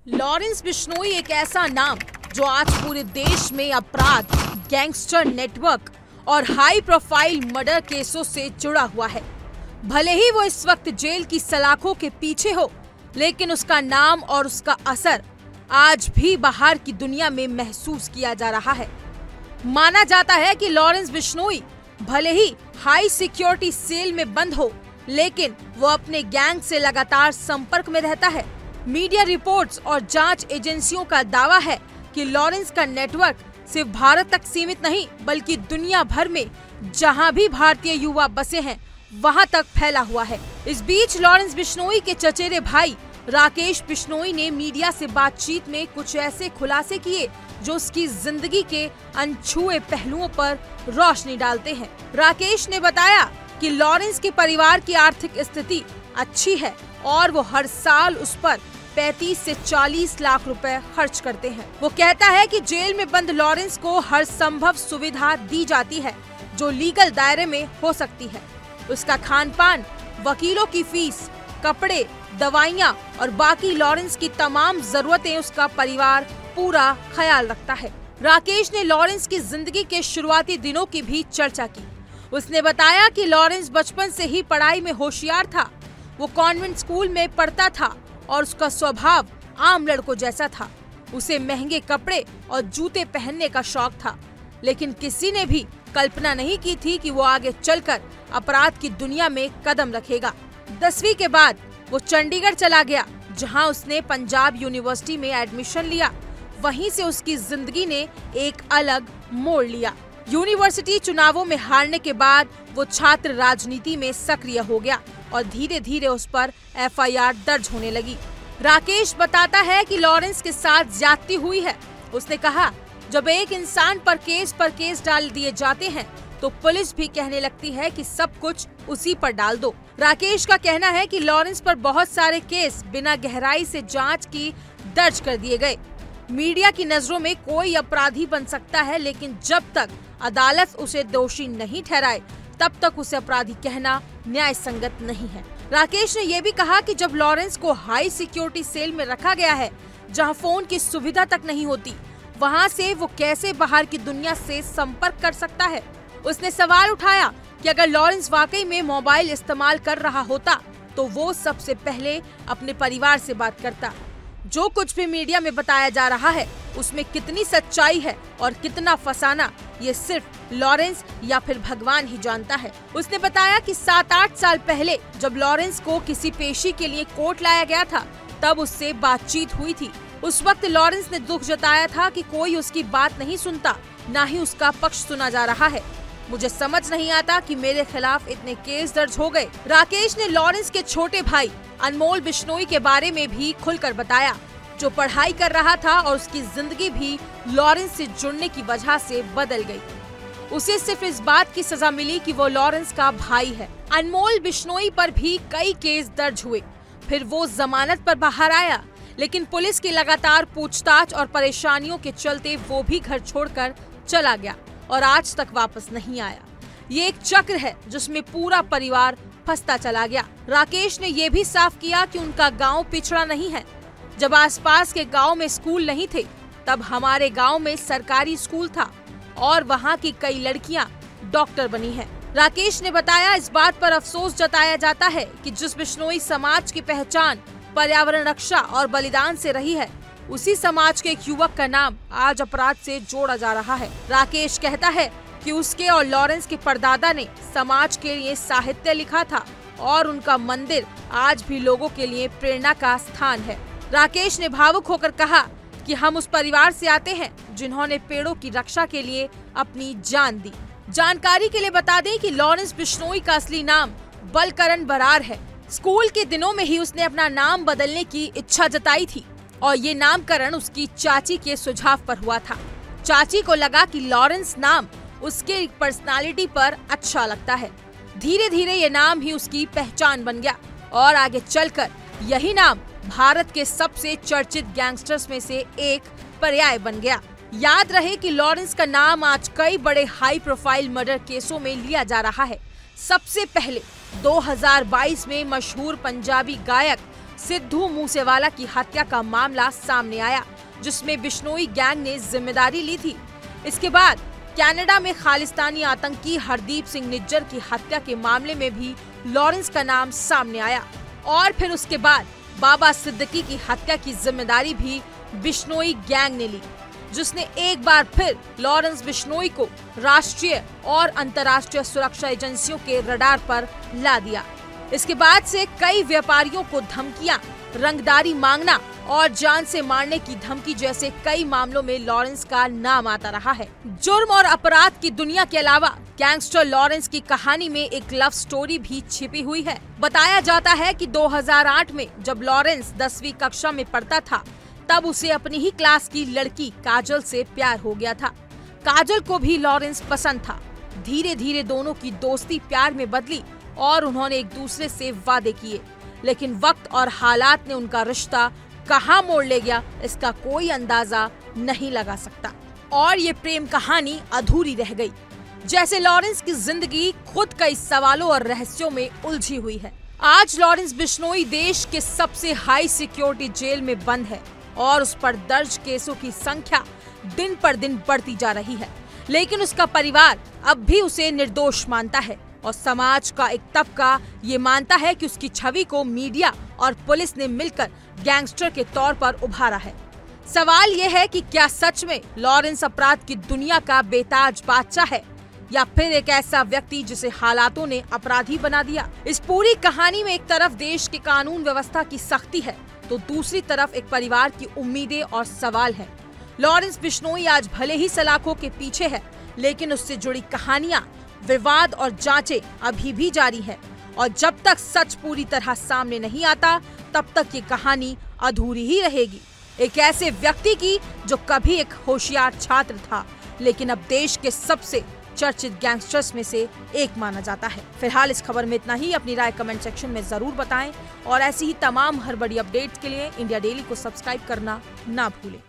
Lawrence Bishnoi एक ऐसा नाम जो आज पूरे देश में अपराध, गैंगस्टर नेटवर्क और हाई प्रोफाइल मर्डर केसों से जुड़ा हुआ है। भले ही वो इस वक्त जेल की सलाखों के पीछे हो, लेकिन उसका नाम और उसका असर आज भी बाहर की दुनिया में महसूस किया जा रहा है। माना जाता है कि लॉरेंस बिश्नोई भले ही हाई सिक्योरिटी सेल में बंद हो, लेकिन वो अपने गैंग से लगातार संपर्क में रहता है। मीडिया रिपोर्ट्स और जांच एजेंसियों का दावा है कि लॉरेंस का नेटवर्क सिर्फ भारत तक सीमित नहीं, बल्कि दुनिया भर में जहां भी भारतीय युवा बसे हैं वहां तक फैला हुआ है। इस बीच लॉरेंस बिश्नोई के चचेरे भाई राकेश बिश्नोई ने मीडिया से बातचीत में कुछ ऐसे खुलासे किए जो उसकी जिंदगी के अनछुए पहलुओं पर रोशनी डालते हैं। राकेश ने बताया कि लॉरेंस के परिवार की आर्थिक स्थिति अच्छी है और वो हर साल उस पर 35 से 40 लाख रुपए खर्च करते हैं। वो कहता है कि जेल में बंद लॉरेंस को हर संभव सुविधा दी जाती है जो लीगल दायरे में हो सकती है। उसका खान पान, वकीलों की फीस, कपड़े, दवाइयाँ और बाकी लॉरेंस की तमाम जरूरतें उसका परिवार पूरा ख्याल रखता है। राकेश ने लॉरेंस की जिंदगी के शुरुआती दिनों की भी चर्चा की। उसने बताया कि लॉरेंस बचपन से ही पढ़ाई में होशियार था। वो कॉन्वेंट स्कूल में पढ़ता था और उसका स्वभाव आम लड़कों जैसा था। उसे महंगे कपड़े और जूते पहनने का शौक था, लेकिन किसी ने भी कल्पना नहीं की थी कि वो आगे चलकर अपराध की दुनिया में कदम रखेगा। 10वीं के बाद वो चंडीगढ़ चला गया, जहां उसने पंजाब यूनिवर्सिटी में एडमिशन लिया। वहीं से उसकी जिंदगी ने एक अलग मोड़ लिया। यूनिवर्सिटी चुनावों में हारने के बाद वो छात्र राजनीति में सक्रिय हो गया और धीरे धीरे उस पर FIR दर्ज होने लगी। राकेश बताता है कि लॉरेंस के साथ ज्यादती हुई है। उसने कहा, जब एक इंसान पर केस डाल दिए जाते हैं तो पुलिस भी कहने लगती है कि सब कुछ उसी पर डाल दो। राकेश का कहना है कि लॉरेंस पर बहुत सारे केस बिना गहराई से जांच की दर्ज कर दिए गए। मीडिया की नजरों में कोई अपराधी बन सकता है, लेकिन जब तक अदालत उसे दोषी नहीं ठहराए तब तक उसे अपराधी कहना न्याय संगत नहीं है। राकेश ने यह भी कहा कि जब लॉरेंस को हाई सिक्योरिटी सेल में रखा गया है, जहां फोन की सुविधा तक नहीं होती, वहां से वो कैसे बाहर की दुनिया से संपर्क कर सकता है। उसने सवाल उठाया कि अगर लॉरेंस वाकई में मोबाइल इस्तेमाल कर रहा होता तो वो सबसे पहले अपने परिवार से बात करता। जो कुछ भी मीडिया में बताया जा रहा है उसमें कितनी सच्चाई है और कितना फसाना, ये सिर्फ लॉरेंस या फिर भगवान ही जानता है। उसने बताया कि 7-8 साल पहले जब लॉरेंस को किसी पेशी के लिए कोर्ट लाया गया था, तब उससे बातचीत हुई थी। उस वक्त लॉरेंस ने दुख जताया था कि कोई उसकी बात नहीं सुनता, ना ही उसका पक्ष सुना जा रहा है। मुझे समझ नहीं आता कि मेरे खिलाफ इतने केस दर्ज हो गए। राकेश ने लॉरेंस के छोटे भाई अनमोल बिश्नोई के बारे में भी खुलकर बताया, जो पढ़ाई कर रहा था और उसकी जिंदगी भी लॉरेंस से जुड़ने की वजह से बदल गई। उसे सिर्फ इस बात की सजा मिली कि वो लॉरेंस का भाई है। अनमोल बिश्नोई पर भी कई केस दर्ज हुए, फिर वो जमानत पर बाहर आया, लेकिन पुलिस की लगातार पूछताछ और परेशानियों के चलते वो भी घर छोड़कर चला गया और आज तक वापस नहीं आया। ये एक चक्र है जिसमें पूरा परिवार फंसता चला गया। राकेश ने ये भी साफ किया कि उनका गांव पिछड़ा नहीं है। जब आसपास के गांव में स्कूल नहीं थे, तब हमारे गांव में सरकारी स्कूल था और वहां की कई लड़कियां डॉक्टर बनी हैं। राकेश ने बताया, इस बात पर अफसोस जताया जाता है कि जिस बिश्नोई समाज की पहचान पर्यावरण रक्षा और बलिदान से रही है, उसी समाज के एक युवक का नाम आज अपराध से जोड़ा जा रहा है। राकेश कहता है कि उसके और लॉरेंस के परदादा ने समाज के लिए साहित्य लिखा था और उनका मंदिर आज भी लोगों के लिए प्रेरणा का स्थान है। राकेश ने भावुक होकर कहा कि हम उस परिवार से आते हैं जिन्होंने पेड़ों की रक्षा के लिए अपनी जान दी। जानकारी के लिए बता दें कि लॉरेंस बिश्नोई का असली नाम बलकरण बरार है। स्कूल के दिनों में ही उसने अपना नाम बदलने की इच्छा जताई थी और ये नामकरण उसकी चाची के सुझाव पर हुआ था। चाची को लगा कि लॉरेंस नाम उसके पर्सनालिटी पर अच्छा लगता है। धीरे धीरे ये नाम ही उसकी पहचान बन गया और आगे चलकर यही नाम भारत के सबसे चर्चित गैंगस्टर्स में से एक पर्याय बन गया। याद रहे कि लॉरेंस का नाम आज कई बड़े हाई प्रोफाइल मर्डर केसों में लिया जा रहा है। सबसे पहले 2022 में मशहूर पंजाबी गायक सिद्धू मूसेवाला की हत्या का मामला सामने आया, जिसमें बिश्नोई गैंग ने जिम्मेदारी ली थी। इसके बाद कनाडा में खालिस्तानी आतंकी हरदीप सिंह निज्जर की हत्या के मामले में भी लॉरेंस का नाम सामने आया और फिर उसके बाद बाबा सिद्दीकी की हत्या की जिम्मेदारी भी बिश्नोई गैंग ने ली, जिसने एक बार फिर लॉरेंस बिश्नोई को राष्ट्रीय और अंतर्राष्ट्रीय सुरक्षा एजेंसियों के रडार पर ला दिया। इसके बाद से कई व्यापारियों को धमकियां, रंगदारी मांगना और जान से मारने की धमकी जैसे कई मामलों में लॉरेंस का नाम आता रहा है। जुर्म और अपराध की दुनिया के अलावा गैंगस्टर लॉरेंस की कहानी में एक लव स्टोरी भी छिपी हुई है। बताया जाता है कि 2008 में जब लॉरेंस 10वीं कक्षा में पढ़ता था, तब उसे अपनी ही क्लास की लड़की काजल से प्यार हो गया था। काजल को भी लॉरेंस पसंद था। धीरे धीरे दोनों की दोस्ती प्यार में बदली और उन्होंने एक दूसरे से वादे किए, लेकिन वक्त और हालात ने उनका रिश्ता कहां मोड़ ले गया, इसका कोई अंदाजा नहीं लगा सकता और ये प्रेम कहानी अधूरी रह गई। जैसे लॉरेंस की जिंदगी खुद कई सवालों और रहस्यों में उलझी हुई है। आज लॉरेंस बिश्नोई देश के सबसे हाई सिक्योरिटी जेल में बंद है और उस पर दर्ज केसों की संख्या दिन पर दिन बढ़ती जा रही है, लेकिन उसका परिवार अब भी उसे निर्दोष मानता है और समाज का एक तबका ये मानता है कि उसकी छवि को मीडिया और पुलिस ने मिलकर गैंगस्टर के तौर पर उभारा है। सवाल ये है कि क्या सच में लॉरेंस अपराध की दुनिया का बेताज बादशाह है या फिर एक ऐसा व्यक्ति जिसे हालातों ने अपराधी बना दिया। इस पूरी कहानी में एक तरफ देश की कानून व्यवस्था की सख्ती है, तो दूसरी तरफ एक परिवार की उम्मीदें और सवाल है। लॉरेंस बिश्नोई आज भले ही सलाखों के पीछे है, लेकिन उससे जुड़ी कहानियां, विवाद और जांचें अभी भी जारी है और जब तक सच पूरी तरह सामने नहीं आता, तब तक ये कहानी अधूरी ही रहेगी। एक ऐसे व्यक्ति की जो कभी एक होशियार छात्र था, लेकिन अब देश के सबसे चर्चित गैंगस्टर्स में से एक माना जाता है। फिलहाल इस खबर में इतना ही। अपनी राय कमेंट सेक्शन में जरूर बताएं और ऐसी ही तमाम हर बड़ी अपडेट्स के लिए इंडिया डेली को सब्सक्राइब करना ना भूलें।